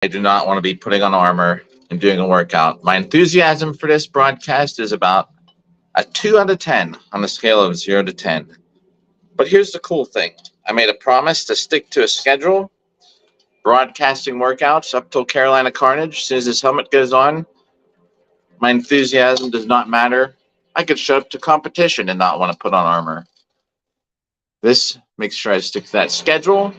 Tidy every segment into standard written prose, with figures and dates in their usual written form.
I do not want to be putting on armor and doing a workout. My enthusiasm for this broadcast is about a 2 out of 10 on a scale of 0 to 10. But here's the cool thing. I made a promise to stick to a schedule, broadcasting workouts up till Carolina Carnage. As soon as this helmet goes on, my enthusiasm does not matter. I could show up to competition and not want to put on armor. This makes sure I stick to that schedule.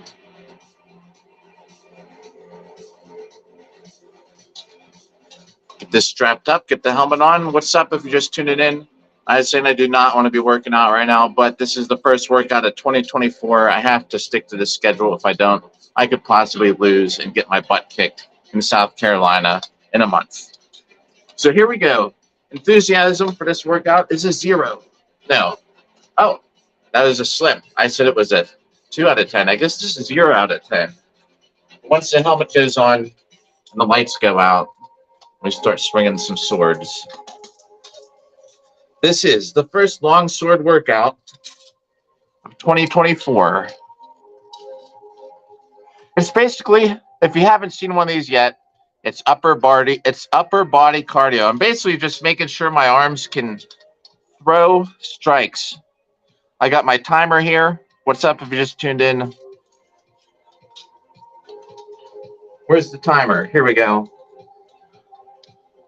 Get this strapped up, get the helmet on. What's up if you just tuned it in? I was saying I do not want to be working out right now, but this is the first workout of 2024. I have to stick to the schedule. If I don't, I could possibly lose and get my butt kicked in South Carolina in a month. So here we go. Enthusiasm for this workout is a 0. No. Oh, that was a slip. I said it was a 2 out of 10. I guess this is 0 out of 10. Once the helmet goes on and the lights go out, we start swinging some swords. This is the first longsword workout of 2024. It's basically, if you haven't seen one of these yet, it's upper body cardio. I'm basically just making sure my arms can throw strikes. I got my timer here. What's up if you just tuned in? Where's the timer? Here we go.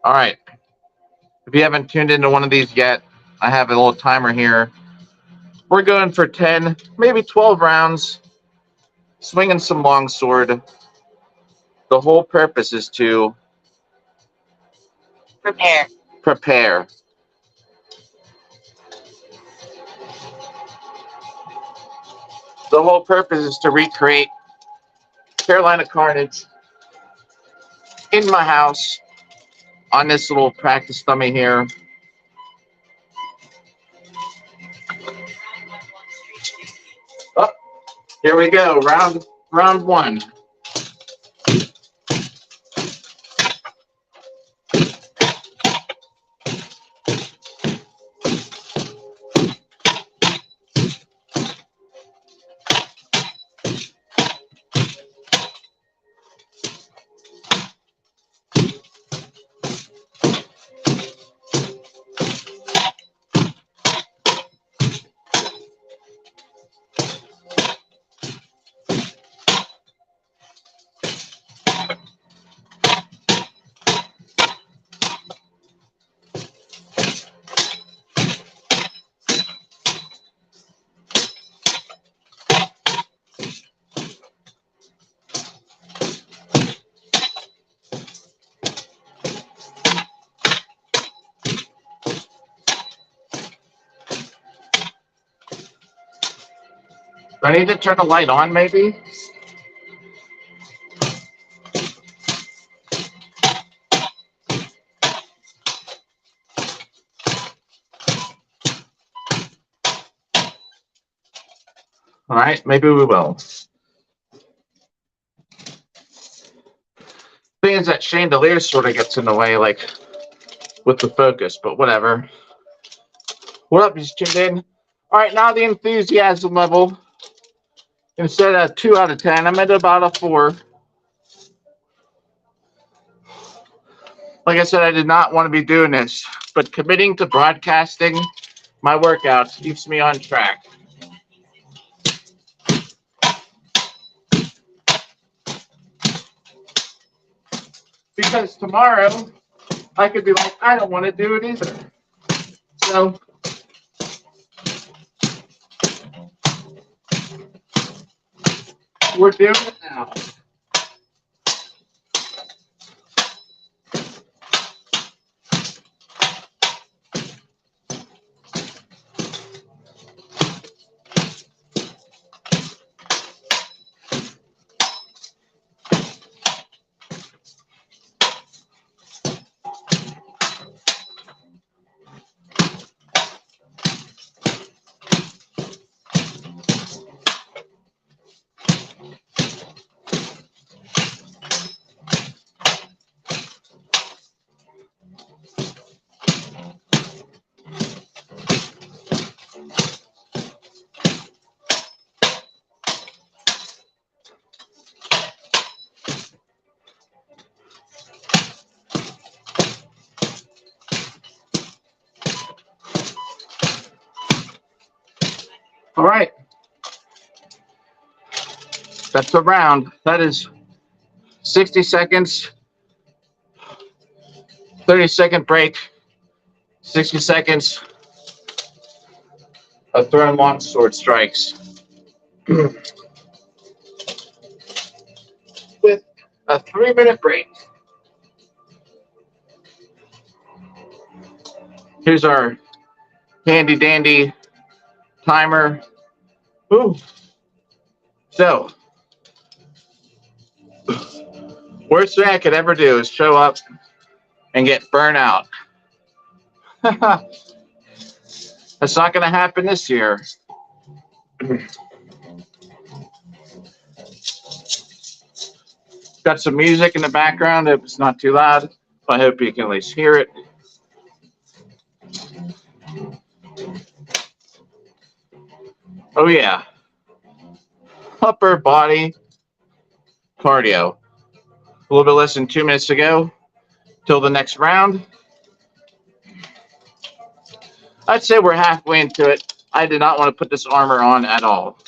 All right. If you haven't tuned into one of these yet, I have a little timer here. We're going for 10, maybe 12 rounds, swinging some longsword. The whole purpose is to prepare. The whole purpose is to recreate Carolina Carnage in my house on this little practice dummy here. Oh, here we go. Round 1. Do I need to turn the light on, maybe? All right, maybe we will. Thing is that chandelier sort of gets in the way, like, with the focus, but whatever. What up, just tuned in? All right, now the enthusiasm level. Instead of 2 out of 10, I'm at about a 4. Like I said, I did not want to be doing this, but committing to broadcasting my workouts keeps me on track. Because tomorrow, I could be like, I don't want to do it either. So, we're doing it now. All right. That's a round. That is 60 seconds, 30-second break, 60 seconds of throwing longsword strikes with a 3-minute break. Here's our handy dandy timer. Ooh. So, worst thing I could ever do is show up and get burnt out. That's not going to happen this year. Got some music in the background. If it's not too loud, I hope you can at least hear it. Oh, yeah. Upper body cardio. A little bit less than 2 minutes to go till the next round. I'd say we're halfway into it. I did not want to put this armor on at all.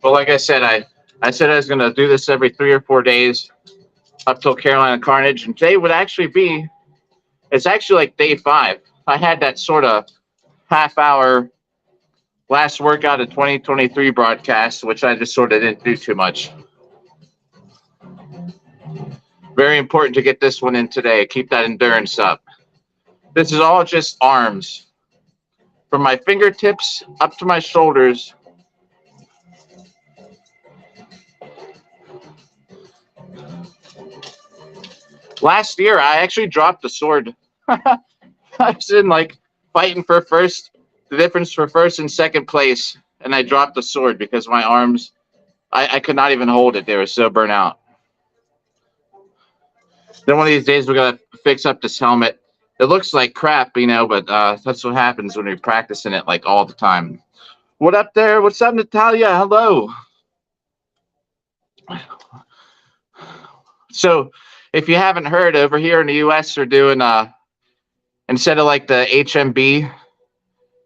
But like I said, I said I was going to do this every 3 or 4 days up till Carolina Carnage. And today would actually be, it's actually like day 5. I had that sort of half-hour last workout of 2023 broadcast, which I just sort of didn't do too much. Very important to get this one in today. Keep that endurance up. This is all just arms. From my fingertips up to my shoulders. Last year, I actually dropped the sword. I was in like fighting for first, the difference for first and second place. And I dropped the sword because my arms, I could not even hold it. They were so burnt out. Then one of these days, we're going to fix up this helmet. It looks like crap, you know, but that's what happens when you're practicing it like all the time. What up there? What's up, Natalia? Hello. So if you haven't heard, over here in the U.S., they're doing, instead of like the HMB,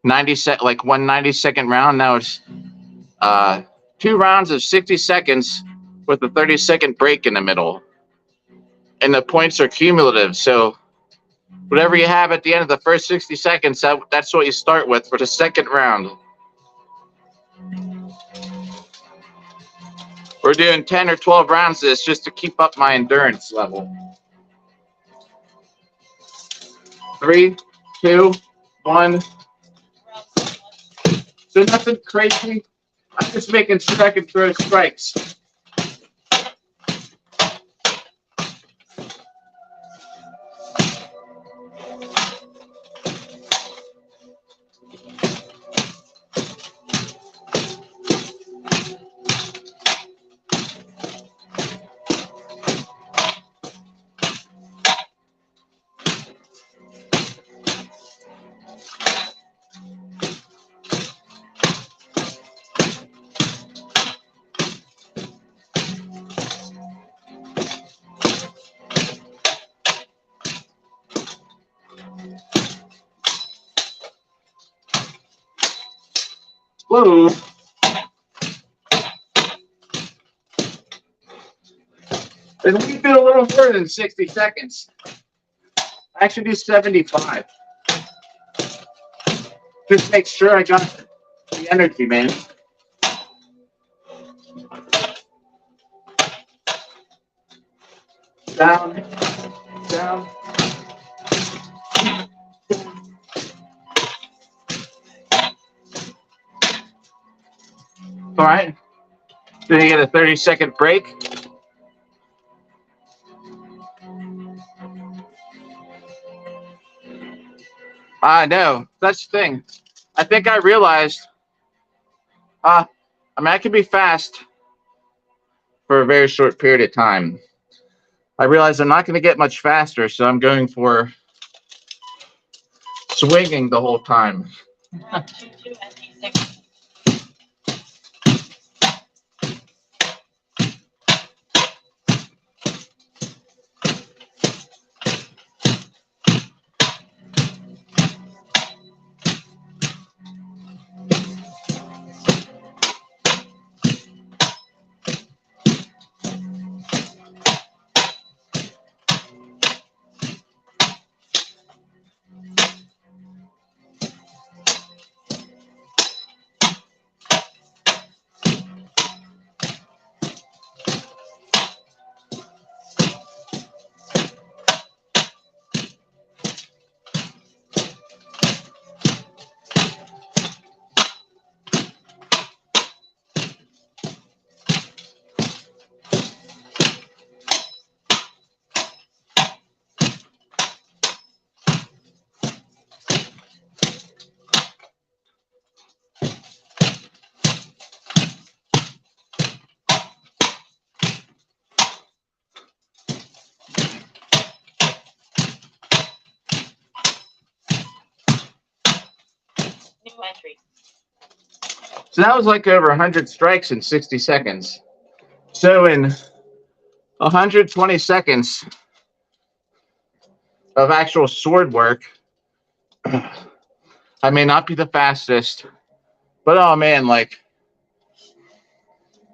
1 90-second round, now it's 2 rounds of 60 seconds with a 30-second break in the middle. And the points are cumulative, so whatever you have at the end of the first 60 seconds, that's what you start with for the second round. We're doing 10 or 12 rounds of this just to keep up my endurance level. 3, 2, 1. So nothing crazy. I'm just making sure I can throw strikes. Whoa. And we do a little more than 60 seconds. I actually do 75. Just make sure I got the energy, man. Down, down. All right. Then you get a 30-second break. I know. That's the thing. I think I realized, I mean, I can be fast for a very short period of time. I realize I'm not going to get much faster, so I'm going for swinging the whole time. So that was like over 100 strikes in 60 seconds. So in 120 seconds of actual sword work, I may not be the fastest, but oh man, like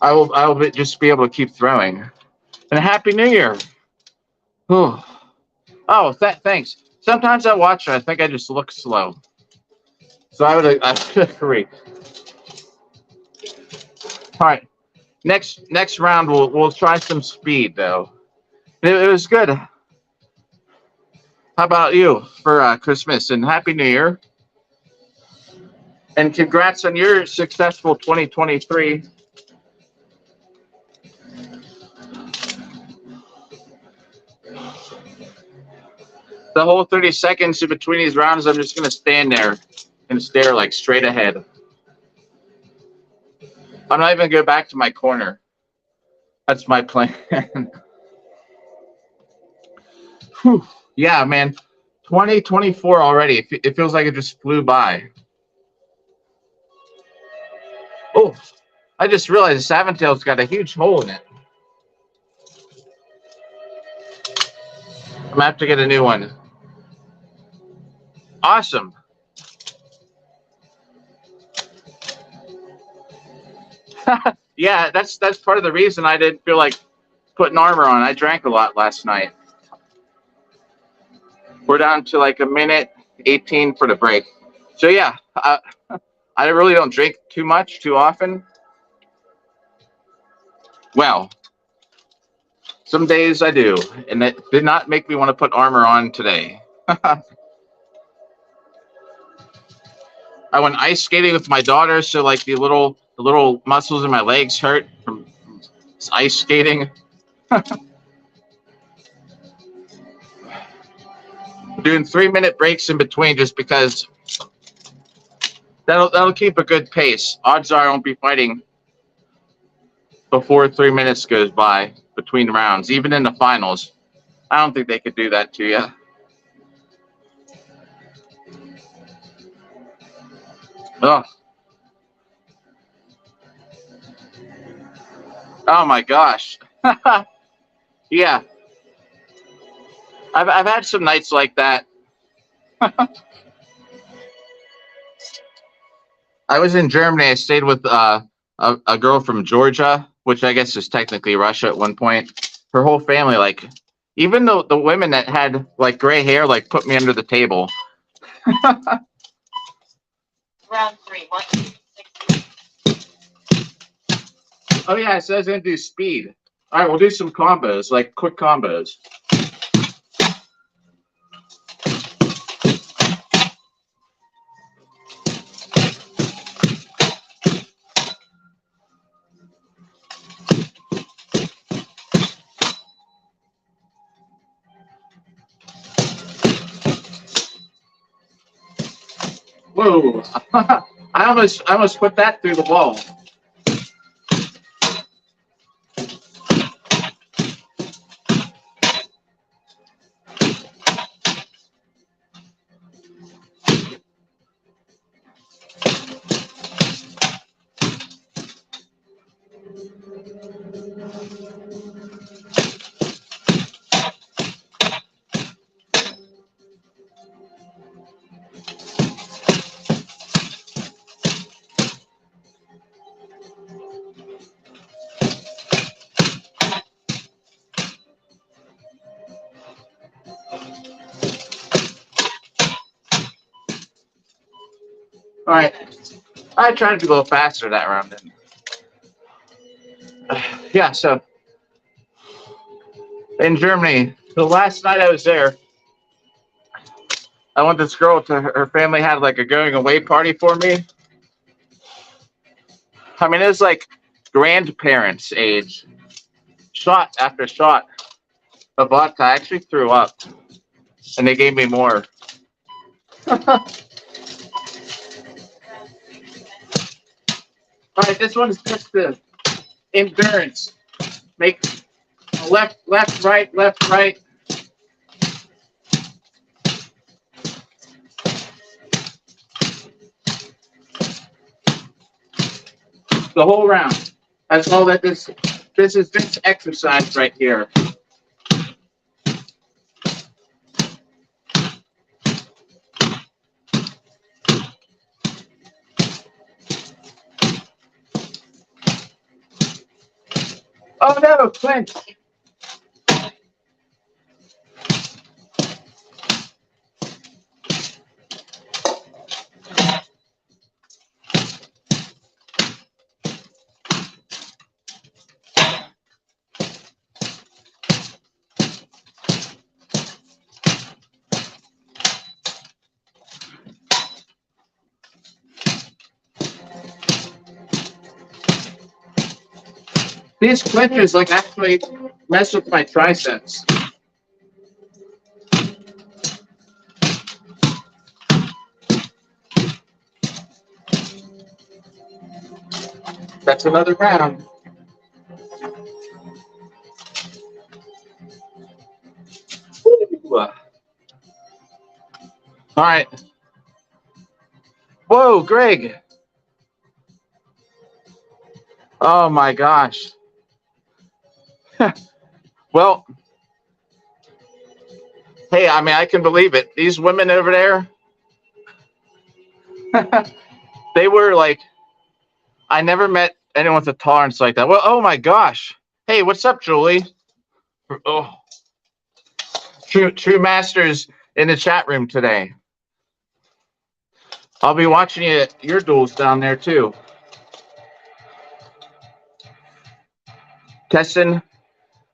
I will just be able to keep throwing. And a happy New Year. Oh, thanks. Sometimes I watch it, I think I just look slow. So I would agree. All right, next round we'll try some speed though. It was good. How about you for Christmas and Happy New Year? And congrats on your successful 2023. The whole 30 seconds in between these rounds, I'm just going to stand there and stare like straight ahead. I'm not even going to go back to my corner. That's my plan. Whew. Yeah, man. 2024 already. It feels like it just flew by. Oh, I just realized the Savantail's got a huge hole in it. I'm going to have to get a new one. Awesome. Yeah, that's part of the reason I didn't feel like putting armor on. I drank a lot last night. We're down to like a minute 18 for the break. So yeah, I really don't drink too much too often. Well, some days I do, and it did not make me want to put armor on today. I went ice skating with my daughter, so like the little muscles in my legs hurt from ice skating. Doing 3-minute breaks in between just because that'll keep a good pace. Odds are I won't be fighting before 3 minutes goes by between rounds, even in the finals. I don't think they could do that to you. Oh, oh my gosh. Yeah, I've had some nights like that. I was in Germany. I stayed with a girl from Georgia, which I guess is technically Russia at one point. Her whole family, like, even though the women that had like gray hair, like put me under the table. Round 3, 1, 6. Oh yeah, it says gonna do speed. All right, we'll do some combos, like quick combos. Whoa! I almost put that through the wall. All right, I tried to go faster that round. Yeah, so in Germany, the last night I was there, I went this girl to her family had like a going away party for me. I mean, it was like grandparents' age. Shot after shot of vodka. I actually threw up, and they gave me more. All right, this one's just the endurance. Make left, right, left, right. The whole round. That's all that this is this exercise right here. Oh no, clinch. These clinches like actually mess with my triceps. That's another round. Ooh. All right. Whoa, Greg. Oh my gosh. Well, hey, I mean, I can believe it. These women over there, they were like, I never met anyone with a tolerance like that. Well, oh my gosh. Hey, what's up, Julie? Oh, true masters in the chat room today. I'll be watching your duels down there too. Testing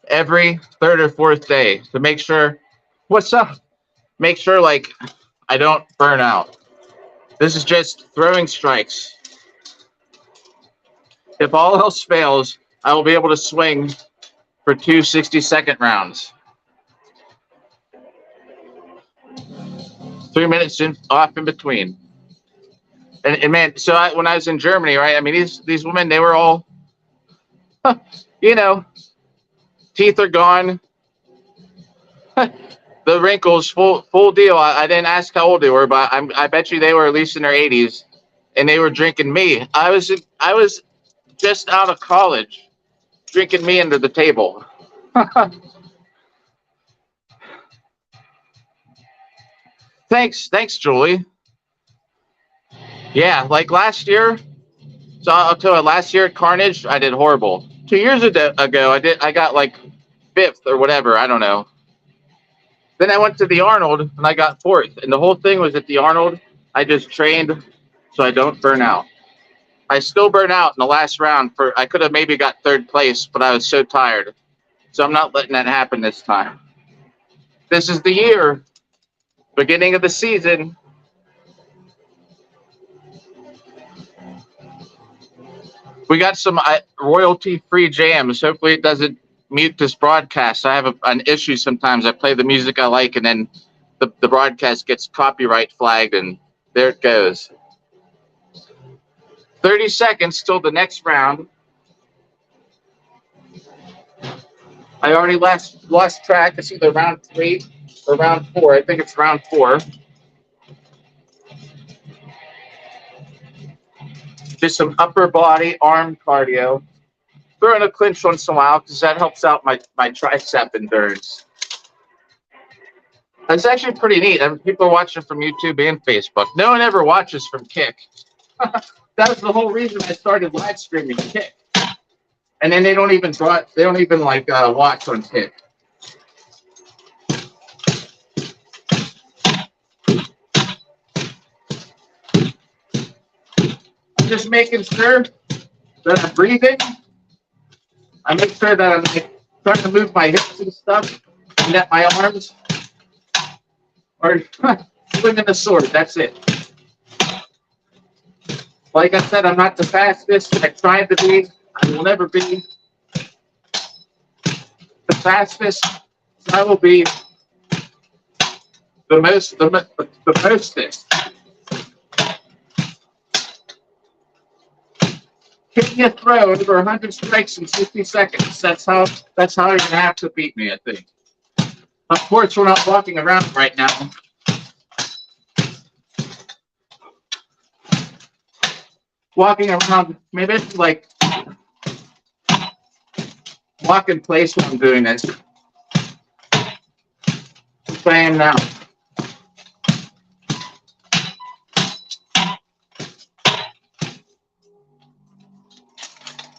every third or fourth day to make sure. What's up? Make sure like I don't burn out. This is just throwing strikes. If all else fails, I will be able to swing for 2 60-second rounds. 3 minutes off in between. And man, so when I was in Germany, right? I mean, these women, they were all, you know, teeth are gone, the wrinkles, full deal. I didn't ask how old they were, but I bet you they were at least in their 80s, and they were drinking me. I was just out of college, drinking me under the table. Thanks, Julie. Yeah, like last year. So I'll tell you, last year at Carnage, I did horrible. 2 years ago, I got like 5th or whatever. I don't know. Then I went to the Arnold and I got 4th. And the whole thing was at the Arnold, I just trained so I don't burn out. I still burn out in the last round. I could have maybe got 3rd place, but I was so tired. So I'm not letting that happen this time. This is the year, beginning of the season. We got some royalty-free jams. Hopefully it doesn't mute this broadcast. I have an issue sometimes. I play the music I like, and then the broadcast gets copyright flagged, and there it goes. 30 seconds till the next round. I already lost track. It's either round 3 or round 4. I think it's round 4. Just some upper body arm cardio. Throw in a clinch once in a while because that helps out my tricep endurance. That's actually pretty neat. People are watching from YouTube and Facebook. No one ever watches from Kick. That was the whole reason I started live streaming Kick. And then they don't even like watch on Kick. I'm just making sure that I'm breathing. I make sure that I'm like, trying to move my hips and stuff, and that my arms are swinging the sword. That's it. Like I said, I'm not the fastest. I tried to be. I will never be the fastest. I will be the mostest. Can you throw over 100 strikes in 60 seconds? That's how you're gonna have to beat me, I think. Of course, we're not walking around right now. Walking around, maybe it's like lock in place while I'm doing this. Which I am now.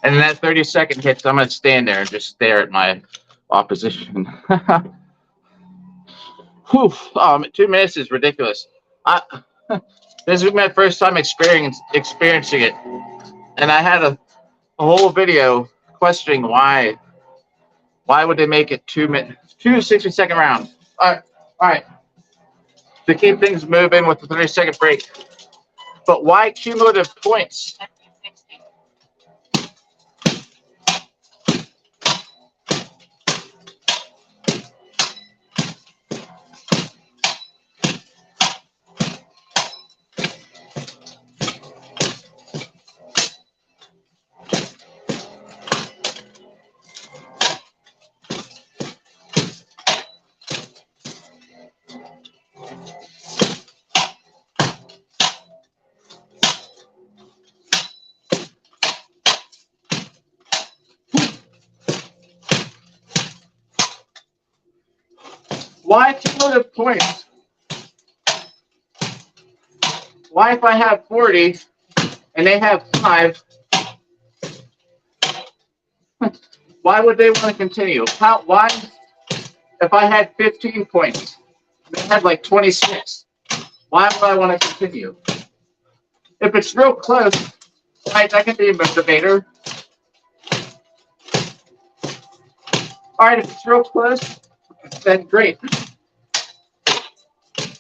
And then that 30-second hits, I'm going to stand there and just stare at my opposition. Whew, 2 minutes is ridiculous. This is my first time experiencing it. And I had a whole video questioning why would they make it 2 60-second rounds. All right. To keep things moving with the 30-second break. But why cumulative points? Why cumulative points? Why, if I have 40 and they have 5, why would they want to continue? Why, if I had 15 points, they had like 26, why would I want to continue? If it's real close, right, that can be a motivator. All right, if it's real close, then great.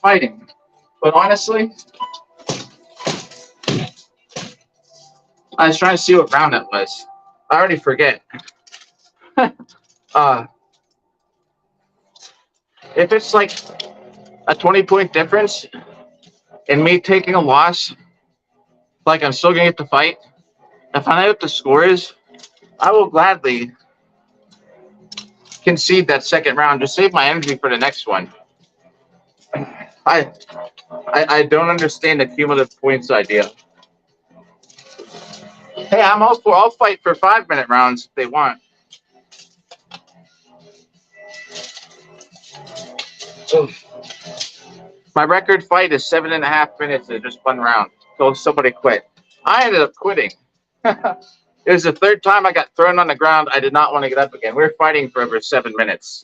Fighting. But honestly, I was trying to see what round that was. I already forget. If it's like a 20-point difference and me taking a loss, like I'm still gonna get the fight. If I know what the score is, I will gladly concede that second round to save my energy for the next one. I don't understand the cumulative points idea. Hey, I'll fight for 5-minute rounds if they want. My record fight is 7.5 minutes and just 1 round. So somebody quit. I ended up quitting. It was the 3rd time I got thrown on the ground. I did not want to get up again. We were fighting for over 7 minutes.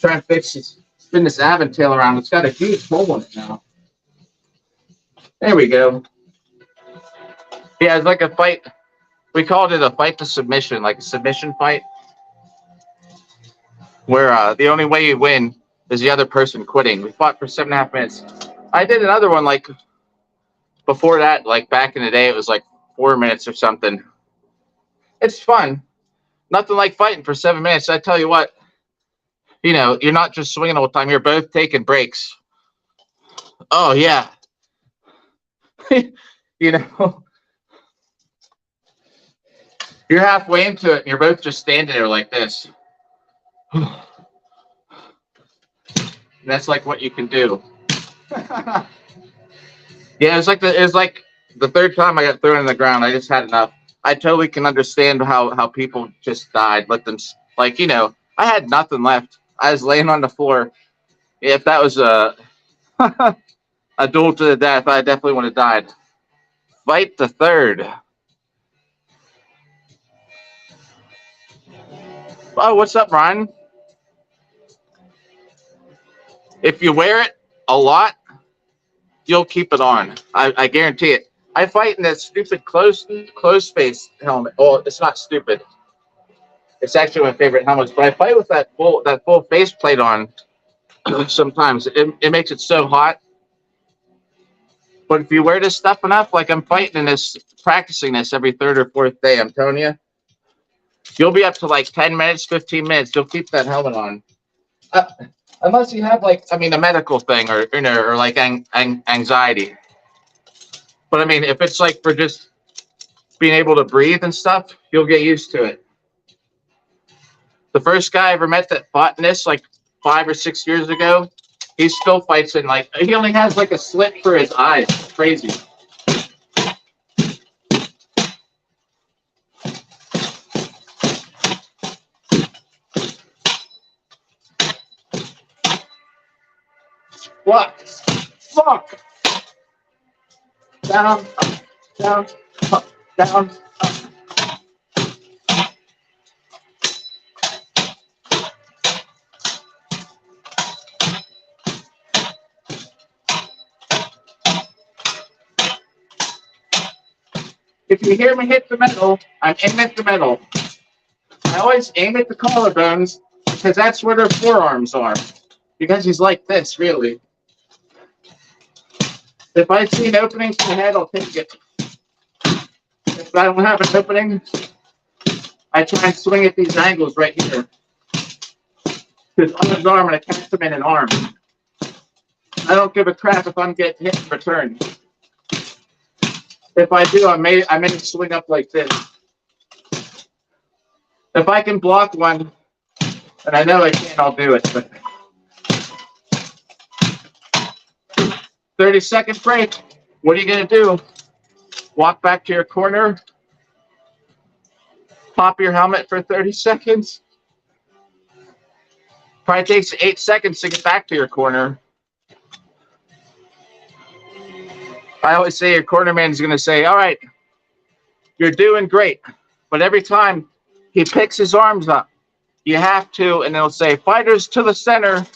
Trying to spin this Aventail around. It's got a huge hole in it now. There we go. Yeah, it's like a fight. We called it a fight to submission, like a submission fight, where the only way you win is the other person quitting. We fought for 7.5 minutes. I did another one like before that, like back in the day, it was like 4 minutes or something. It's fun. Nothing like fighting for 7 minutes. I tell you what, you know, you're not just swinging all the time. You're both taking breaks. Oh, yeah. You know, you're halfway into it and you're both just standing there like this. And that's like what you can do. Yeah, it's like the 3rd time I got thrown in the ground. I just had enough. I totally can understand how people just died. Let them, like, you know, I had nothing left. I was laying on the floor. If that was a a duel to the death, I definitely would have died. Fight the 3rd. Oh, what's up, Ryan? If you wear it a lot, you'll keep it on. I guarantee it. I fight in that stupid closed face helmet. Oh, it's not stupid. It's actually my favorite helmet. But I fight with that full face plate on. Sometimes it makes it so hot. But if you wear this stuff enough, like I'm fighting in this, practicing this every 3rd or 4th day, I'm telling you, you'll be up to like 10 minutes, 15 minutes. You'll keep that helmet on. Unless you have like, I mean, a medical thing or, you know, or like anxiety. But I mean, if it's like for just being able to breathe and stuff, you'll get used to it. The first guy I ever met that fought in this like 5 or 6 years ago, he still fights in like, he only has like a slit for his eyes. It's crazy. What? Fuck! Down, up, down, up, down, up. If you hear me hit the metal, I'm aiming at the metal. I always aim at the collarbones because that's where their forearms are. Because he's like this, really. If I see an opening for the head, I'll take it. If I don't have an opening, I try and swing at these angles right here. Because on his arm, and I catch him in an arm. I don't give a crap if I'm getting hit in return. If I do, I may swing up like this. If I can block one, and I know I can't, I'll do it. But 30-second break. What are you going to do? Walk back to your corner. Pop your helmet for 30 seconds. Probably takes 8 seconds to get back to your corner. I always say your cornerman is going to say, all right, you're doing great. But every time he picks his arms up, you have to, and it'll say, fighters to the center.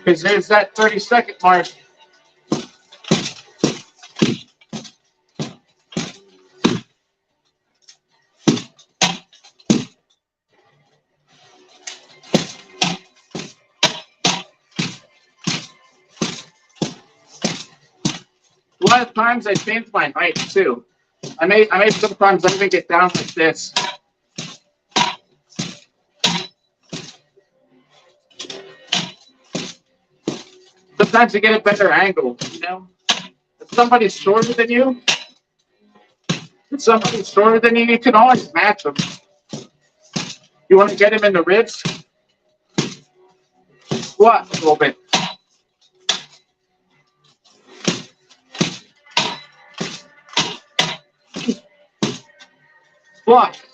Because there's that 30-second mark. A lot of times I change my height too. I may sometimes even get down like this. Sometimes you get a better angle, you know? If somebody's shorter than you, you can always match them. You want to get him in the ribs? Squat a little bit. Squat.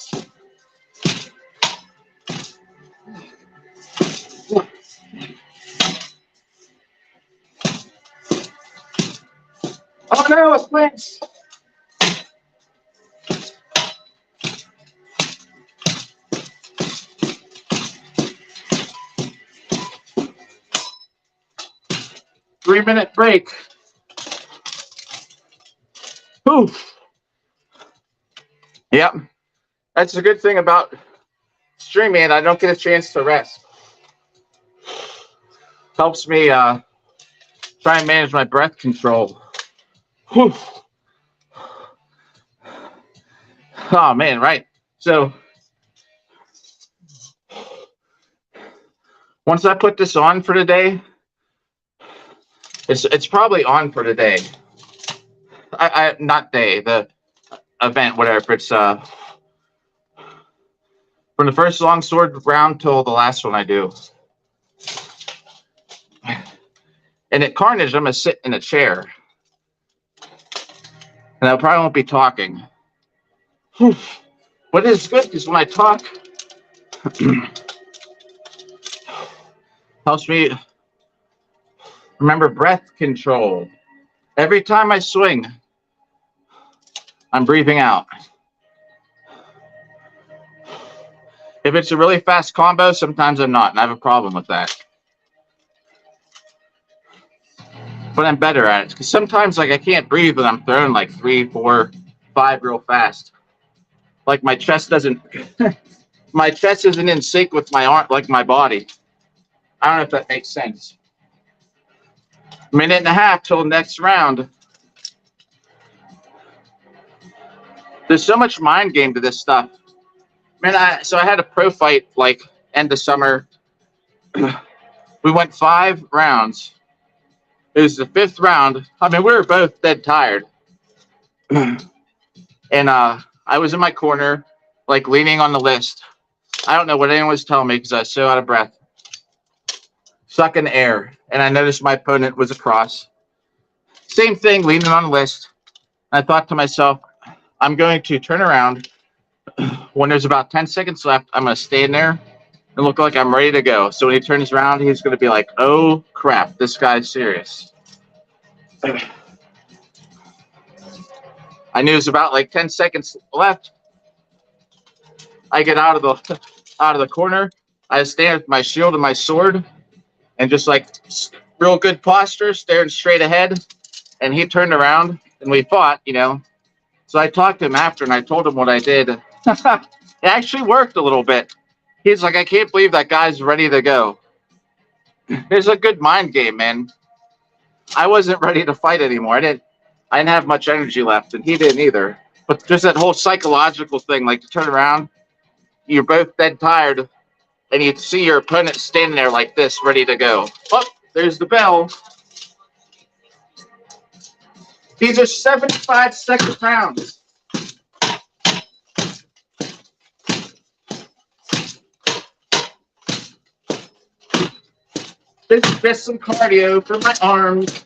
Oh no, it splits. Three-minute break. Oof. Yep. That's the good thing about streaming. I don't get a chance to rest. Helps me try and manage my breath control. Whew. Oh man, right. So once I put this on for today, it's probably on for today. Not day, the event, whatever. It's from the first longsword round till the last one I do. And at Carnage, I'm gonna sit in a chair. And I probably won't be talking. Whew. But it's good because when I talk, helps me remember breath control. Every time I swing, I'm breathing out. If it's a really fast combo, sometimes I'm not, and I have a problem with that. But I'm better at it because sometimes, like, I can't breathe when I'm throwing like 3, 4, 5 real fast. Like my chest doesn't, my chest isn't in sync with my arm, like my body. I don't know if that makes sense. Minute and a half till the next round. There's so much mind game to this stuff. Man, so I had a pro fight like end of summer. We went 5 rounds. It was the 5th round. I mean, we were both dead tired. And I was in my corner, like leaning on the list. I don't know what anyone was telling me because I was so out of breath. Sucking air. And I noticed my opponent was across. Same thing, leaning on the list. I thought to myself, I'm going to turn around. When there's about 10 seconds left, I'm going to stand there and look like I'm ready to go. So when he turns around, he's going to be like, oh crap, this guy's serious. I knew it was about like 10 seconds left. I get out of the corner. I stand with my shield and my sword and just like real good posture, staring straight ahead. And he turned around and we fought, you know. So I talked to him after and I told him what I did. It actually worked a little bit. He's like, I can't believe that guy's ready to go. It's a good mind game, man. I wasn't ready to fight anymore. I didn't have much energy left, and he didn't either. But just that whole psychological thing, like to turn around, you're both dead tired, and you see your opponent standing there like this, ready to go. Oh, there's the bell. These are 75-second rounds. This is just some cardio for my arms.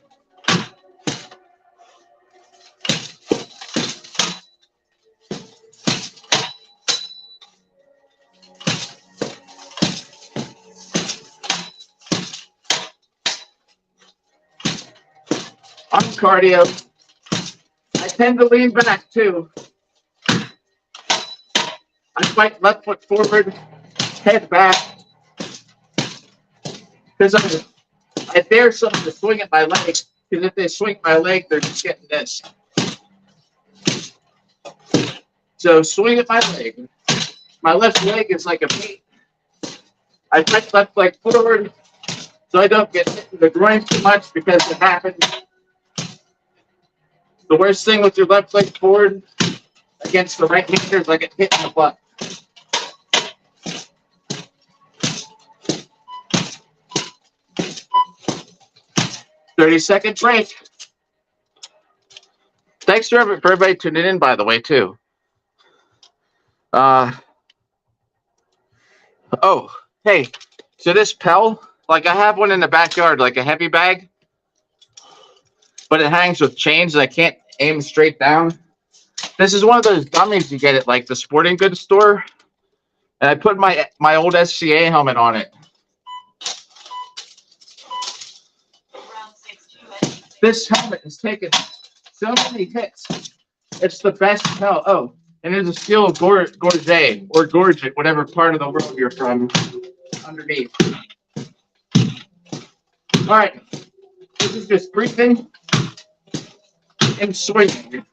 On cardio. I tend to lean back too. I fight left foot forward, head back. Because I dare someone to swing at my leg. Because if they swing my leg, they're just getting this. So swing at my leg. My left leg is like a beat. I fight left leg forward so I don't get hit in the groin too much because it happens. The worst thing with your left leg forward against the right hander is I get hit in the butt. "30-second break." Thanks for everybody tuning in, by the way, too. Oh, hey, so this Pell, like I have one in the backyard, like a heavy bag, but it hangs with chains and I can't aim straight down. This is one of those dummies you get at like the sporting goods store, and I put my old SCA helmet on it. This helmet has taken so many hits. It's the best Pell. Oh, and there's a steel gorget or gorget, whatever part of the world you're from, underneath. All right, this is just breathing and swinging.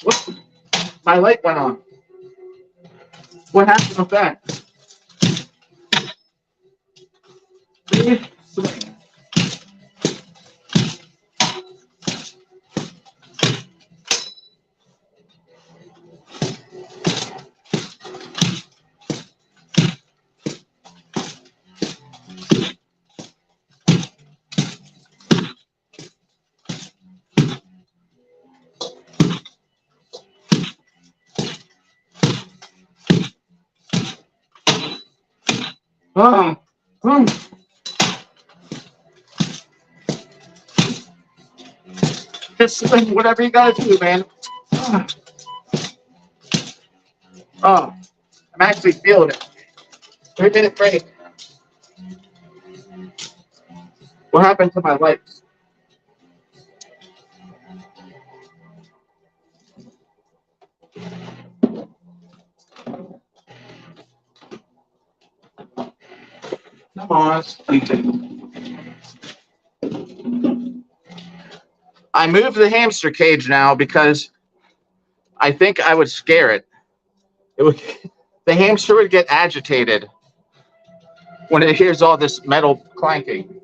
Whoops, my light went on. What happened with that? Breathe, swing. Just swing, whatever you gotta do, man. Oh, I'm actually feeling it. 3-minute break. What happened to my lights? Come on. I moved the hamster cage now because I think I would scare it. The hamster would get agitated when it hears all this metal clanking.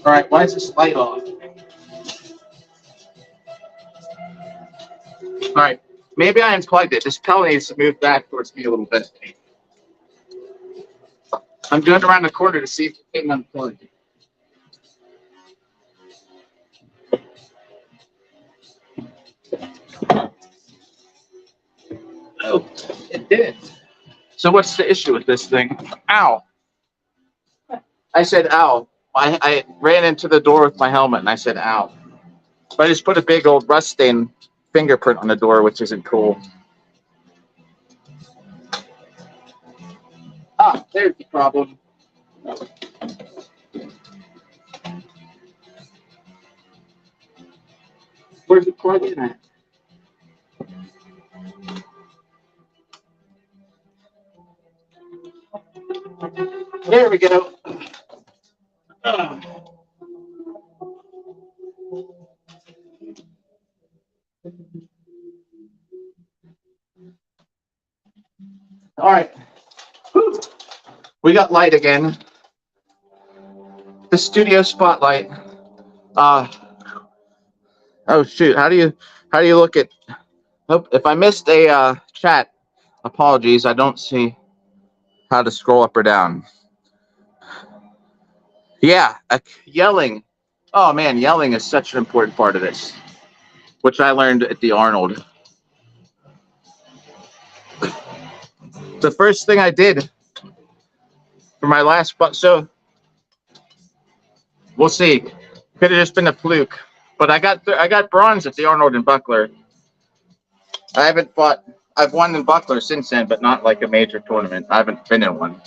All right, why is this light off? All right, maybe I unplugged it. This Pell needs to move back towards me a little bit. I'm going around the corner to see if it can unplug. Oh, it did. So what's the issue with this thing? Ow. I said ow I ran into the door with my helmet and I said, ow. But I just put a big old rust stain fingerprint on the door, which isn't cool. Ah, there's the problem. Where's the plug in at? There we go. Ah. All right. Whew. We got light again. The studio spotlight. Uh oh shoot. How do you look at hope if I missed a chat, apologies. I don't see how to scroll up or down. Yeah, yelling. Oh man, yelling is such an important part of this, which I learned at the Arnold. The first thing I did for my last so we'll see. Could have just been a fluke, but I got bronze at the Arnold and Buckler. I haven't fought. I've won in Buckler since then, but not like a major tournament. I haven't been in one.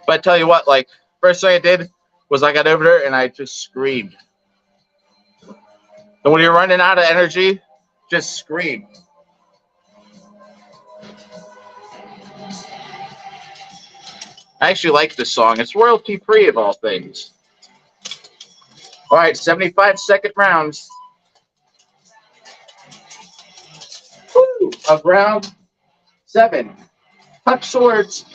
But I tell you what, like first thing I did was I got over there and I just screamed. And when you're running out of energy, just scream. I actually like this song. It's royalty free of all things. All right, 75-second rounds. Woo! Of round 7. Touch swords.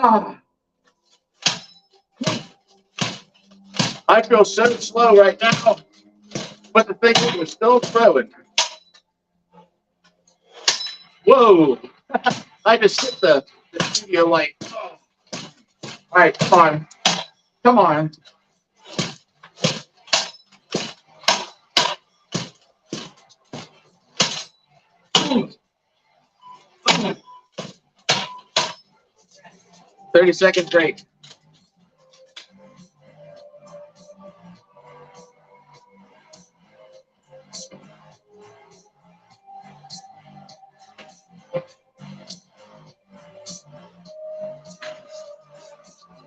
Oh, I feel so slow right now, but the thing is, we're still throwing. Whoa! I just hit the studio light. Oh. All right, come on. Come on. Ooh. 30-second break.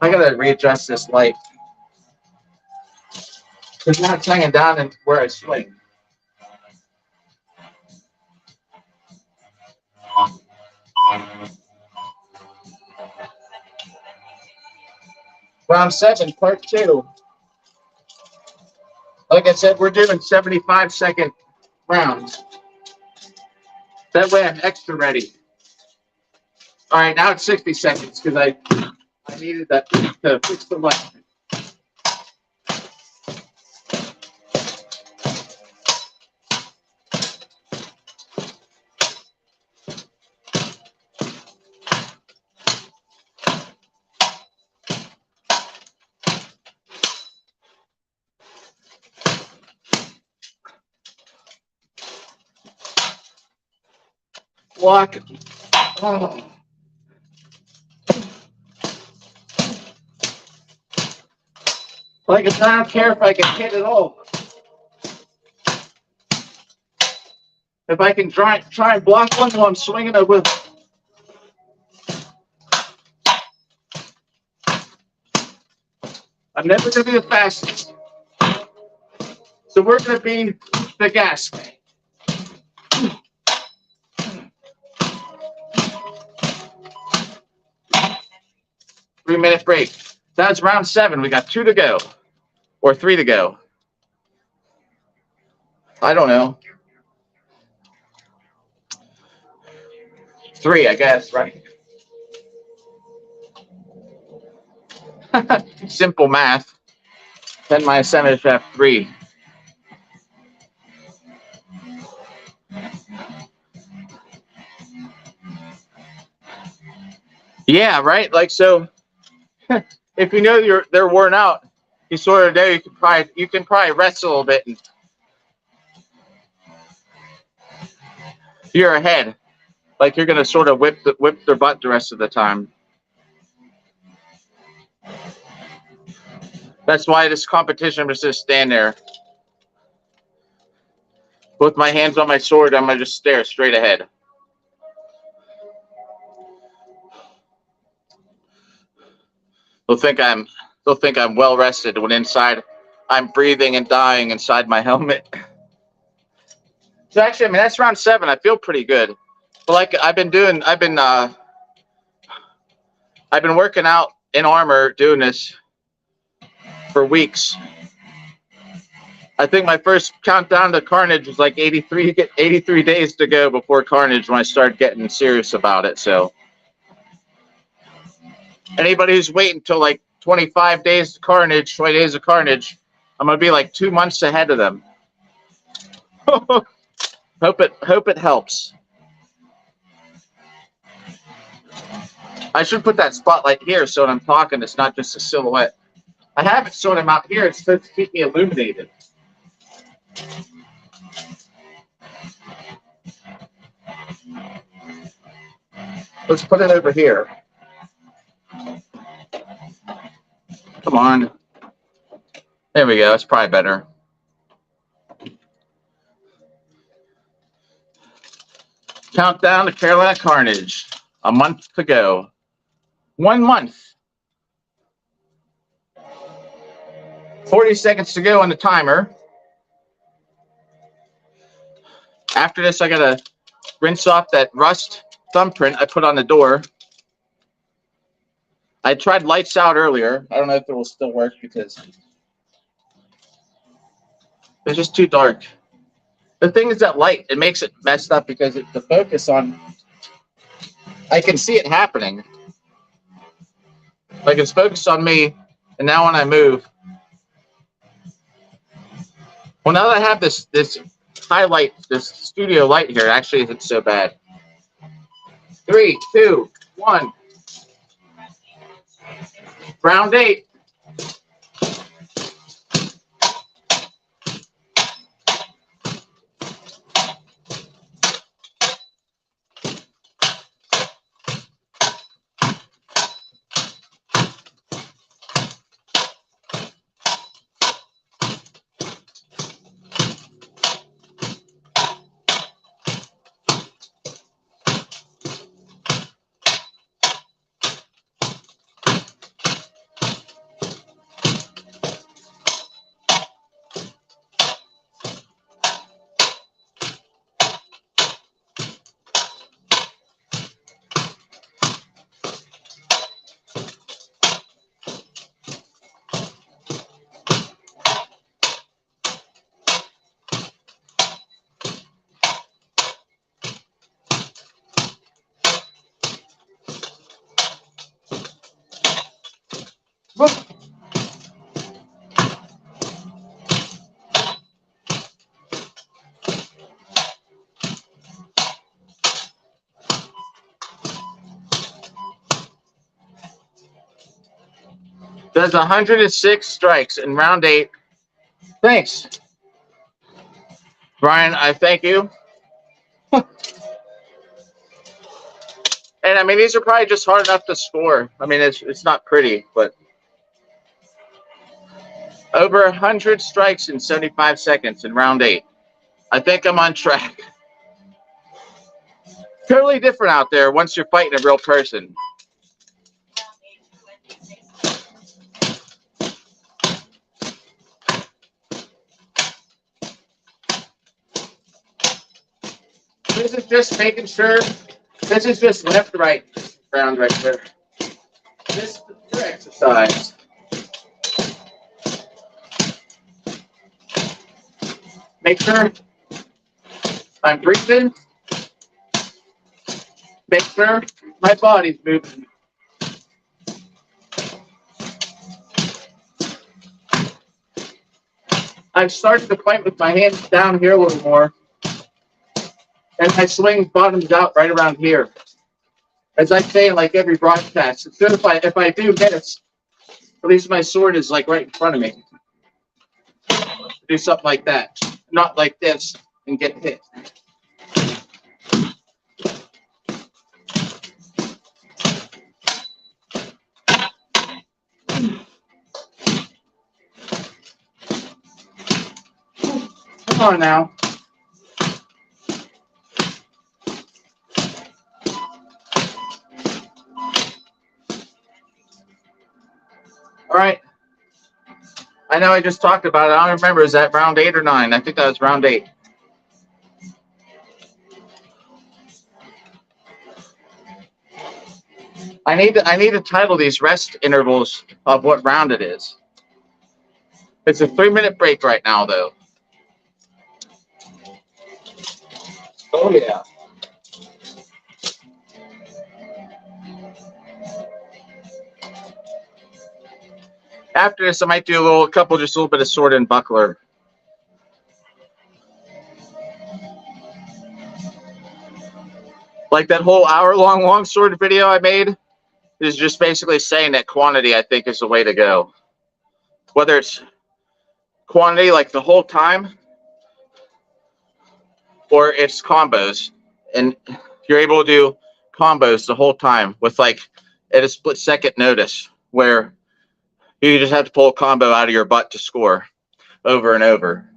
I gotta readjust this light. It's not hanging down and where I swing. Round 7, part 2. Like I said, we're doing 75-second rounds. That way I'm extra ready. All right, now it's 60 seconds because I needed that to fix the light. Block. Oh. Like I don't care if I can hit at all. If I can try and block one while I'm swinging, I will. I'm never going to be the fastest. So we're going to be the gas tank. 3-minute break. That's round 7. We got 2 to go. Or 3 to go. I don't know. 3, I guess, right? Simple math. 10 minus 7 is have 3. Yeah, right. Like so, if you know they're worn out, you sort of know you can probably rest a little bit and you're ahead. Like you're gonna sort of whip their butt the rest of the time. That's why this competition was just stand there with my hands on my sword. I'm gonna just stare straight ahead. They'll think I'm well rested when inside I'm breathing and dying inside my helmet. So actually, I mean that's round 7. I feel pretty good. But like I've been working out in armor doing this for weeks. I think my first countdown to Carnage was like 83 days to go before Carnage when I started getting serious about it. So anybody who's waiting until like 25 days to Carnage, 20 days of Carnage, I'm gonna be like 2 months ahead of them. Hope it helps. I should put that spotlight here so when I'm talking, it's not just a silhouette. I have it so when I'm out here, it's supposed to keep me illuminated. Let's put it over here. Come on. There we go. That's probably better. Countdown to Carolina Carnage. A month to go. 1 month. 40 seconds to go on the timer. After this, I gotta rinse off that rust thumbprint I put on the door. I tried lights out earlier. I don't know if it will still work because it's just too dark. The thing is that light, it makes it messed up because the focus on, I can see it happening. Like it's focused on me, and now when I move, well, now that I have this highlight, this studio light here, actually isn't so bad. 3, 2, 1. Round 8. Does 106 strikes in round 8. Thanks, Brian. I thank you. And I mean, these are probably just hard enough to score. I mean, it's not pretty, but over 100 strikes in 75 seconds in round 8. I think I'm on track. Totally different out there once you're fighting a real person. This is just making sure. This is just left, right round right there. This is for exercise. Make sure I'm breathing. make sure my body's moving. I've started to fight with my hands down here a little more. And my swing bottoms out right around here. As I say in like every broadcast, it's good if I do miss, at least my sword is like right in front of me. Do something like that. Not like this and get hit. Come on now. All right. I know I just talked about it. I don't remember. Is that round 8 or 9? I think that was round 8. I need to title these rest intervals of what round it is. It's a 3-minute break right now, though. Oh yeah. After this, I might do a little bit of sword and buckler. Like that whole hour-long longsword video I made is just basically saying that quantity, I think, is the way to go. Whether it's quantity like the whole time or it's combos. And you're able to do combos the whole time with like at a split-second notice where you just have to pull a combo out of your butt to score over and over.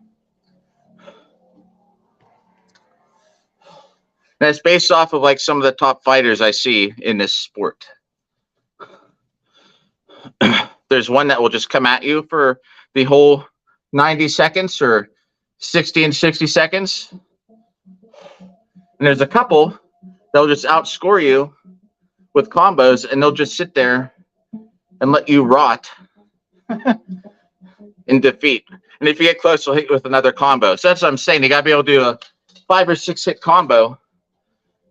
And it's based off of like some of the top fighters I see in this sport. There's one that will just come at you for the whole 90 seconds or 60 and 60 seconds. And there's a couple that'll just outscore you with combos, and they'll just sit there and let you rot in defeat. And if you get close, they'll hit you with another combo. So that's what I'm saying. You got to be able to do a 5 or 6 hit combo,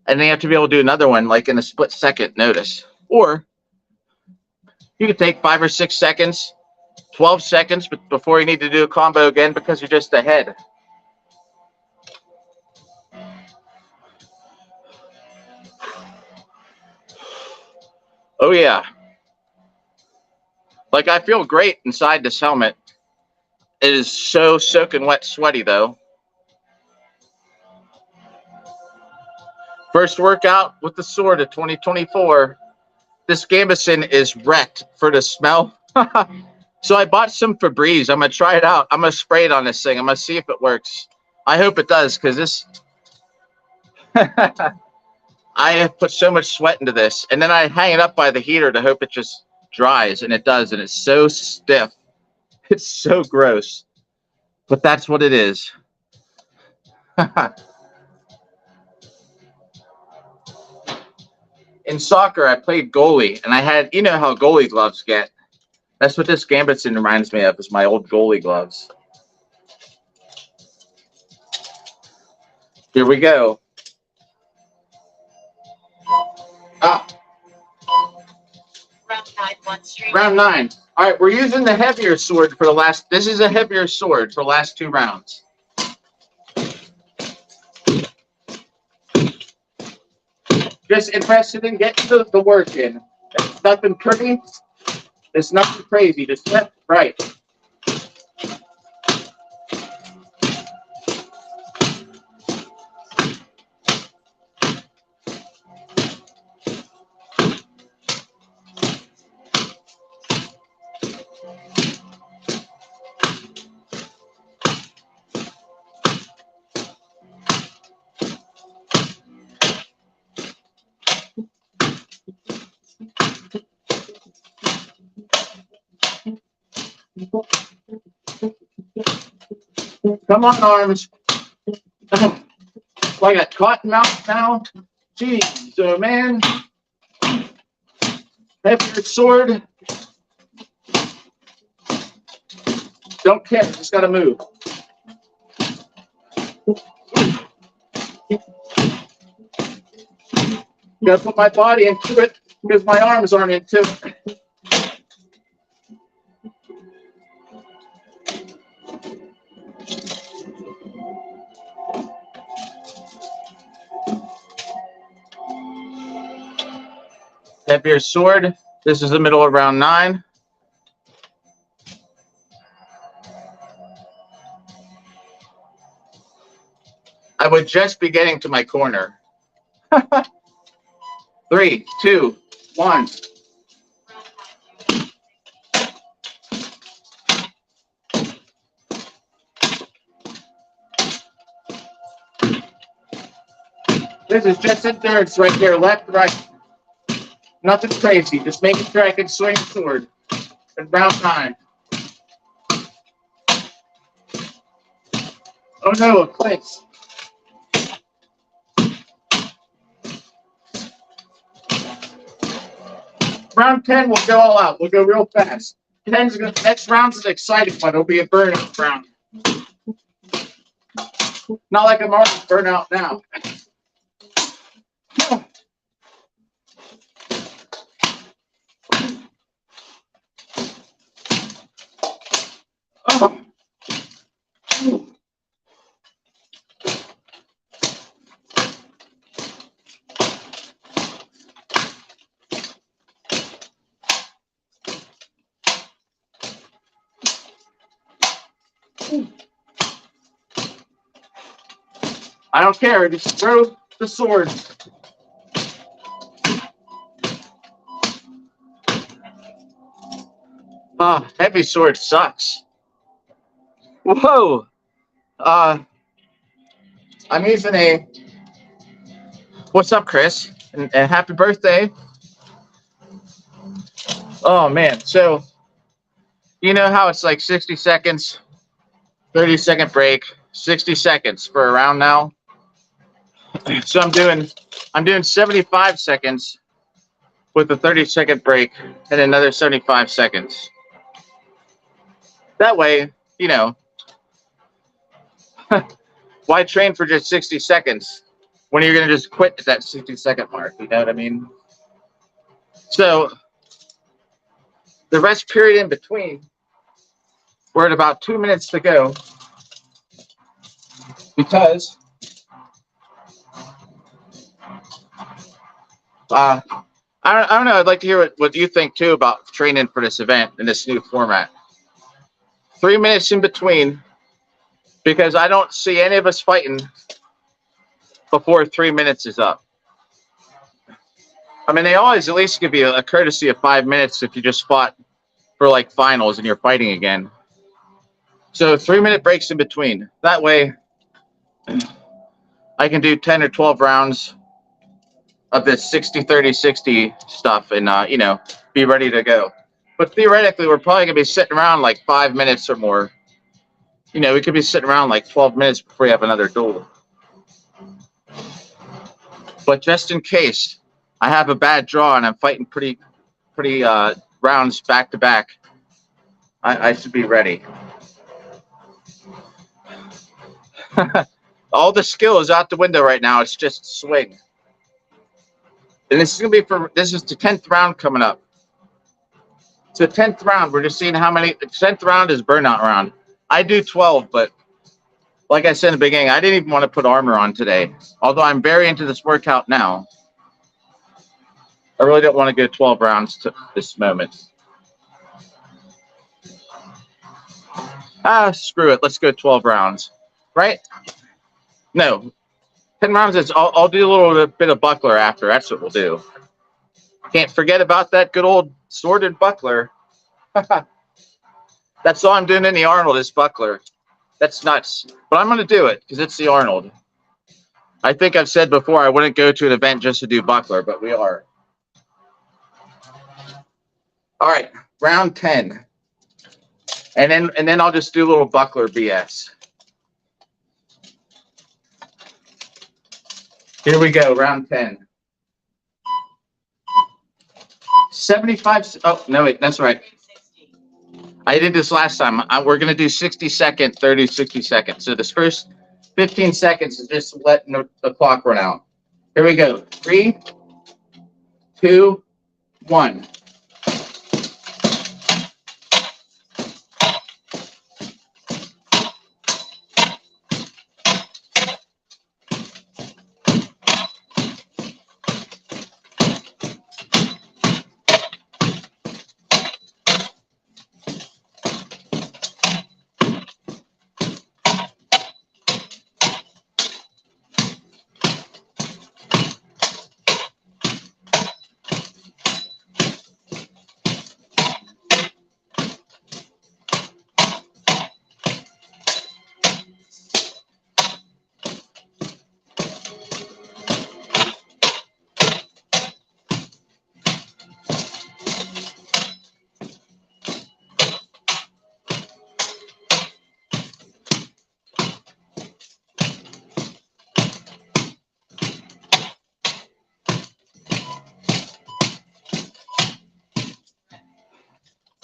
and then you have to be able to do another one like in a split-second notice. Or you could take 5 or 6 seconds, 12 seconds before you need to do a combo again because you're just ahead. Oh, yeah. Like, I feel great inside this helmet. It is so soaking wet sweaty, though. First workout with the sword of 2024. This gambeson is wrecked for the smell. So I bought some Febreze. I'm going to try it out. I'm going to spray it on this thing. I'm going to see if it works. I hope it does, because this... I have put so much sweat into this, and then I hang it up by the heater to hope it just dries, and it does, and it's so stiff. It's so gross, but that's what it is. In soccer, I played goalie, and I had, you know how goalie gloves get. That's what this gambeson reminds me of, is my old goalie gloves. Here we go. Ah. Round 9, 1 stream. Round 9. All right, we're using the heavier sword for the last. This is a heavier sword for the last 2 rounds. Just interested in getting the work in. It's nothing pretty. It's nothing crazy. Just left, right. Come on, arms. Well, I got cotton mouth now. Jeez, so man. Heavier sword. Don't care, just gotta move. Gotta put my body into it because my arms aren't into it. Heavier sword. This is the middle of round 9. I would just be getting to my corner. 3, 2, 1. This is just endurance right here, left, right. Nothing crazy. Just making sure I can swing sword. In round 9. Oh no, it clicks. Round 10, we'll go all out. We'll go real fast. Next round's an exciting one. It'll be a burnout round. Not like I'm already burnout now. Oh. I don't care. Just throw the sword. Oh, heavy sword sucks. Whoa. I'm using a. What's up, Chris? And happy birthday. Oh man. So you know how it's like 60 seconds, 30-second break, 60 seconds for a round now. So I'm doing 75 seconds with a 30-second break and another 75 seconds. That way, you know, why train for just 60 seconds when you're going to just quit at that 60-second mark? You know what I mean? So the rest period in between, we're at about 2 minutes to go because I don't know. I'd like to hear what you think too about training for this event in this new format. 3 minutes in between, because I don't see any of us fighting before 3 minutes is up. I mean, they always at least give you a courtesy of 5 minutes if you just fought for like finals and you're fighting again. So 3 minute breaks in between. That way I can do 10 or 12 rounds of this 60, 30, 60 stuff and, you know, be ready to go. But theoretically, we're probably going to be sitting around like 5 minutes or more. You know, we could be sitting around like 12 minutes before we have another duel. But just in case I have a bad draw and I'm fighting pretty rounds back to back, I should be ready. All the skill is out the window right now. It's just swing. And this is going to be this is the 10th round coming up. It's the 10th round. We're just seeing how many. The 10th round is burnout round. I do 12, but like I said in the beginning, I didn't even want to put armor on today. Although I'm very into this workout now, I really don't want to go 12 rounds to this moment. Screw it. Let's go 12 rounds. Right? No. 10 rounds is, I'll do a little bit of buckler after. That's what we'll do. Can't forget about that good old sword and buckler. That's all I'm doing in the Arnold is buckler. That's nuts. But I'm going to do it because it's the Arnold. I think I've said before I wouldn't go to an event just to do buckler, but we are. All right, round 10. And then I'll just do a little buckler BS. Here we go, round 10. 75. Oh, no, wait, that's right. I did this last time. We're going to do 60-second, 30, 60 seconds. So this first 15 seconds is just letting the clock run out. Here we go. 3, 2, 1.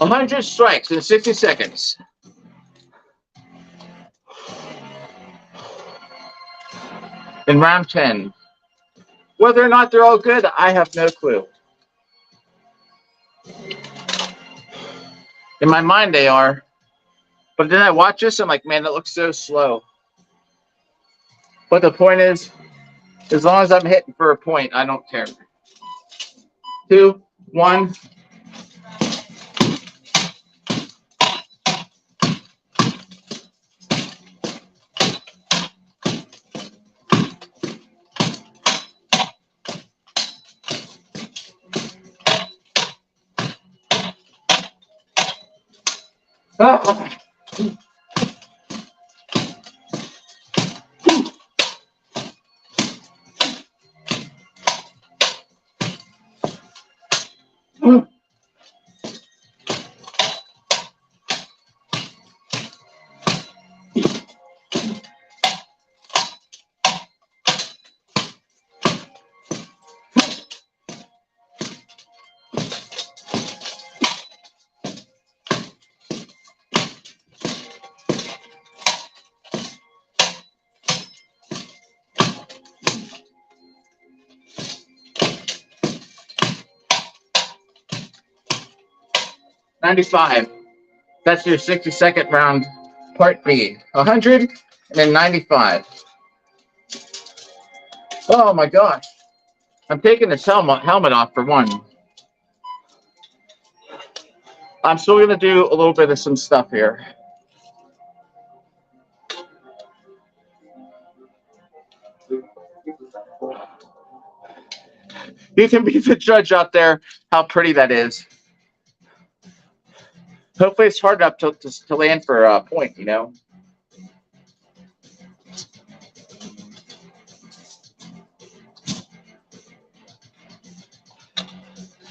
A 100 strikes in 60 seconds. In round 10. Whether or not they're all good, I have no clue. In my mind, they are. But then I watch this, I'm like, man, that looks so slow. But the point is, as long as I'm hitting for a point, I don't care. 2, 1. Ah. Mm. 95. That's your 60-second round, part B. 100 and then 95. Oh my gosh. I'm taking this helmet off for one. I'm still going to do a little bit of some stuff here. You can be the judge out there how pretty that is. Hopefully it's hard enough to land for a point, you know.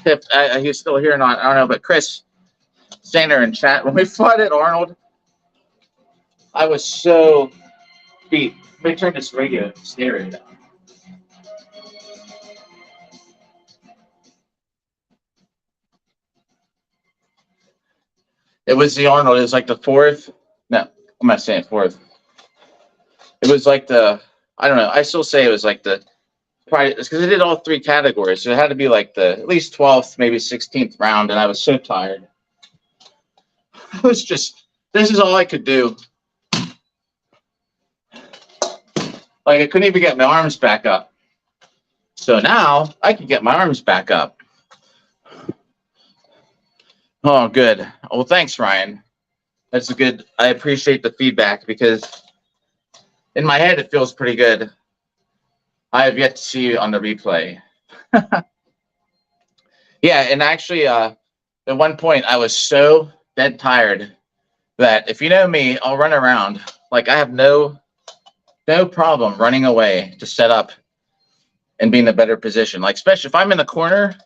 If he's still here or not, I don't know, but Chris saying there in chat, when we fought at Arnold, I was so beat. Let me turn this radio stereo down. It was the Arnold. It was like the fourth. No, I'm not saying fourth. It was like I don't know. I still say it was like probably because it did all three categories. So it had to be like at least 12th, maybe 16th round. And I was so tired. I was just, this is all I could do. Like I couldn't even get my arms back up. So now I can get my arms back up. Oh, good. Well, thanks, Ryan. That's a good, I appreciate the feedback because in my head, it feels pretty good. I have yet to see you on the replay. Yeah, and actually, at one point, I was so dead tired that if you know me, I'll run around. Like I have no problem running away to set up and be in a better position. Like especially if I'm in the corner,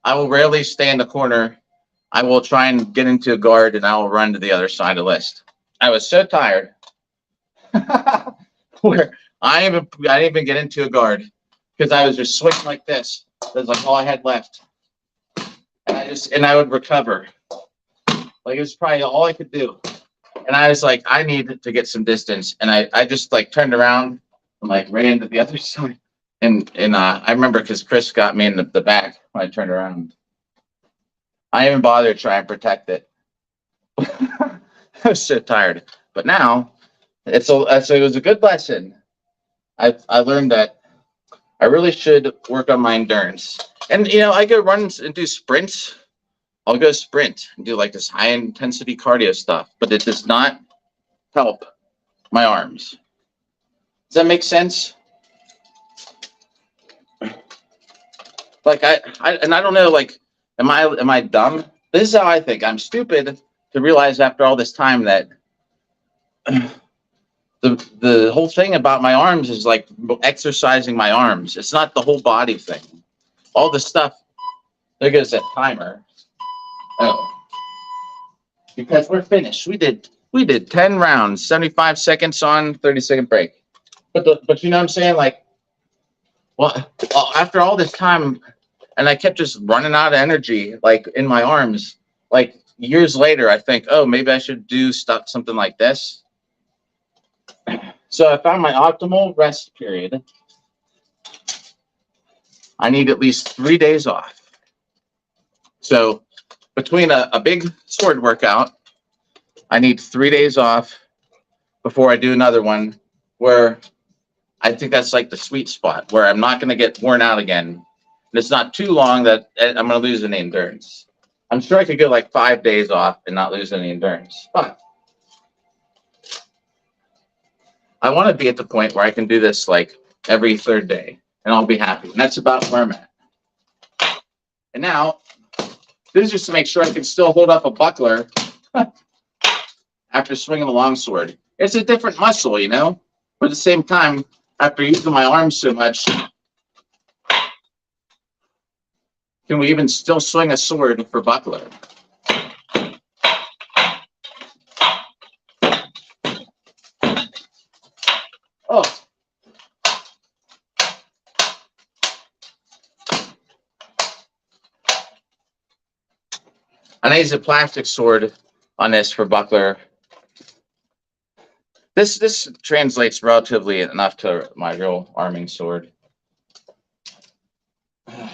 I will rarely stay in the corner. I will try and get into a guard and I will run to the other side of the list. I was so tired where I didn't even get into a guard because I was just swinging like this. That's like all I had left. And I would recover. Like it was probably all I could do. And I was like, I need to get some distance. And I just like turned around and like ran to the other side. And I remember because Chris got me in the back when I turned around. I didn't even bother to try and protect it. I was so tired. But now it was a good lesson. I learned that I really should work on my endurance. And I go run and do sprints. I'll go sprint and do like this high intensity cardio stuff, but it does not help my arms. Does that make sense? Like I don't know, like, am I dumb? This is how I think. I'm stupid to realize after all this time that the whole thing about my arms is like exercising my arms. It's not the whole body thing. All the stuff. There goes that timer. Oh, because we're finished. We did 10 rounds, 75 seconds on, 30-second break. But you know what I'm saying? Like, well, after all this time, and I kept just running out of energy, like in my arms. Like years later, I think, oh, maybe I should do something like this. So I found my optimal rest period. I need at least 3 days off. So between a big sword workout, I need 3 days off before I do another one, where I think that's like the sweet spot where I'm not going to get worn out again. And it's not too long that I'm going to lose any endurance. I'm sure I could go like 5 days off and not lose any endurance. But I want to be at the point where I can do this like every third day and I'll be happy. And that's about where I'm at. And now, this is just to make sure I can still hold up a buckler after swinging a longsword. It's a different muscle, but at the same time, after using my arms so much, can we even still swing a sword for buckler? Oh. And I use a plastic sword on this for buckler. This translates relatively enough to my real arming sword. The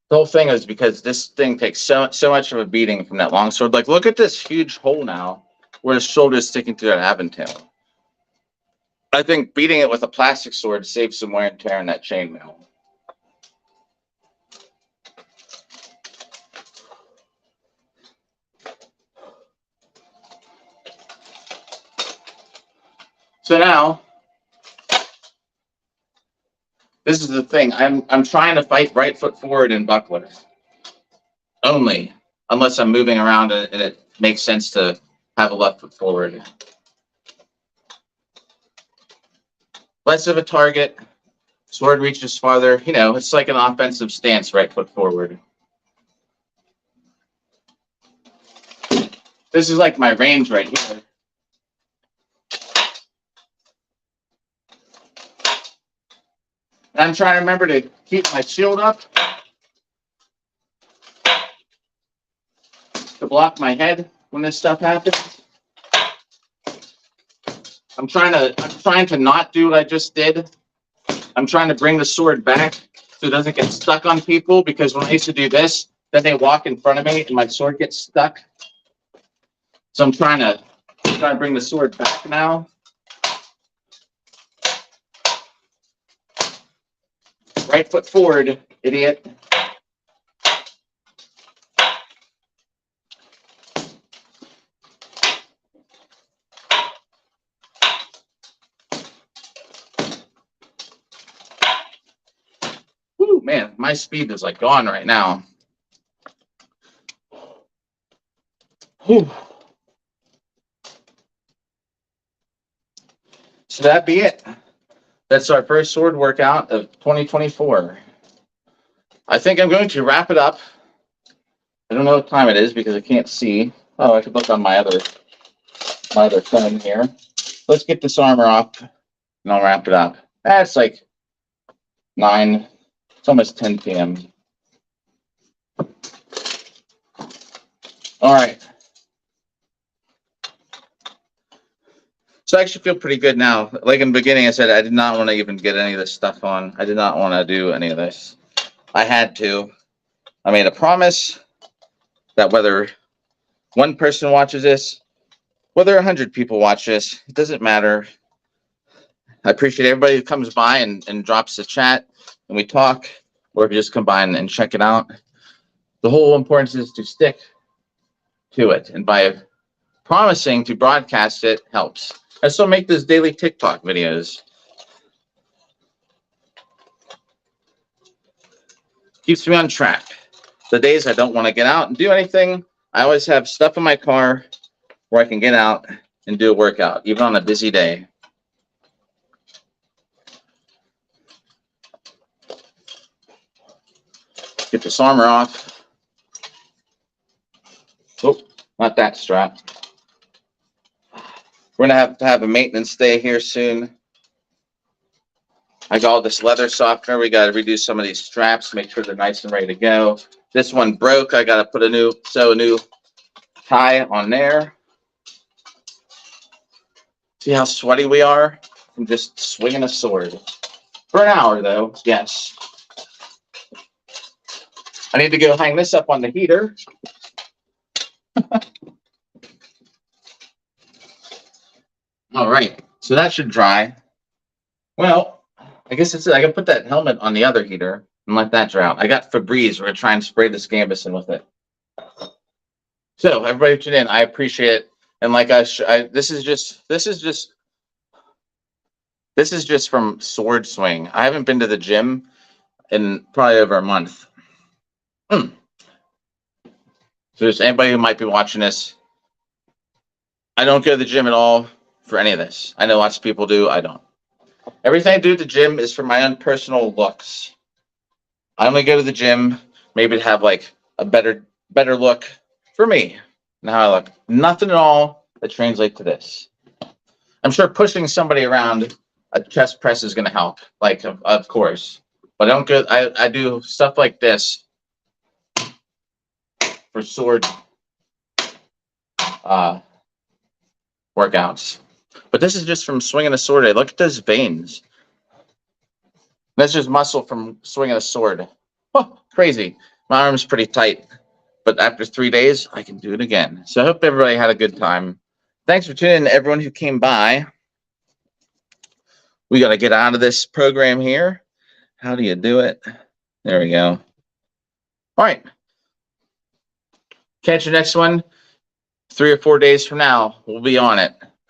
whole thing is because this thing takes so much of a beating from that longsword. Like, look at this huge hole now where his shoulder is sticking through that aventail. I think beating it with a plastic sword saves some wear and tear in that chainmail. So now, this is the thing. I'm trying to fight right foot forward in buckler only, unless I'm moving around and it makes sense to have a left foot forward. Less of a target, sword reaches farther. It's like an offensive stance, right foot forward. This is like my range right here. And I'm trying to remember to keep my shield up to block my head when this stuff happens. I'm trying to not do what I just did. I'm trying to bring the sword back so it doesn't get stuck on people, because when I used to do this, then they walk in front of me and my sword gets stuck. So I'm trying to bring the sword back now. Right foot forward, idiot. Whew, man, my speed is like gone right now. Whew. So that'd be it. That's our first sword workout of 2024. I think I'm going to wrap it up. I don't know what time it is because I can't see. Oh, I could look on my other phone here. Let's get this armor off and I'll wrap it up. That's like 9. It's almost 10 p.m. All right. So I actually feel pretty good now. Like in the beginning, I said I did not want to even get any of this stuff on. I did not want to do any of this. I had to. I made a promise that whether one person watches this, whether 100 people watch this, it doesn't matter. I appreciate everybody who comes by and drops the chat and we talk, or if you just come by and check it out. The whole importance is to stick to it. And by promising to broadcast it helps. I still make those daily TikTok videos. Keeps me on track. The days I don't want to get out and do anything, I always have stuff in my car where I can get out and do a workout, even on a busy day. Get this armor off. Oh, not that strap. We're gonna have a maintenance day here soon. I got all this leather softener. We got to redo some of these straps, make sure they're nice and ready to go. This one broke. I got to put a new tie on there. See how sweaty we are from just swinging a sword. For an hour, though, yes. I need to go hang this up on the heater. All right, so that should dry. Well, I guess I can put that helmet on the other heater and let that dry out. I got Febreze. We're gonna try and spray this gambus in with it. So everybody tune in. I appreciate it. And like this is just from sword swing. I haven't been to the gym in probably over a month. So just anybody who might be watching this, I don't go to the gym at all for any of this. I know lots of people do. I don't. Everything I do at the gym is for my own personal looks. I only go to the gym maybe to have like a better look for me and how I look. Nothing at all that translates to this. I'm sure pushing somebody around a chest press is going to help, like of course. But I don't go. I do stuff like this for sword workouts. But this is just from swinging a sword. Look at those veins. That's just muscle from swinging a sword. Oh, crazy. My arm's pretty tight. But after 3 days, I can do it again. So I hope everybody had a good time. Thanks for tuning in, everyone who came by. We got to get out of this program here. How do you do it? There we go. All right. Catch you next one. 3 or 4 days from now, we'll be on it.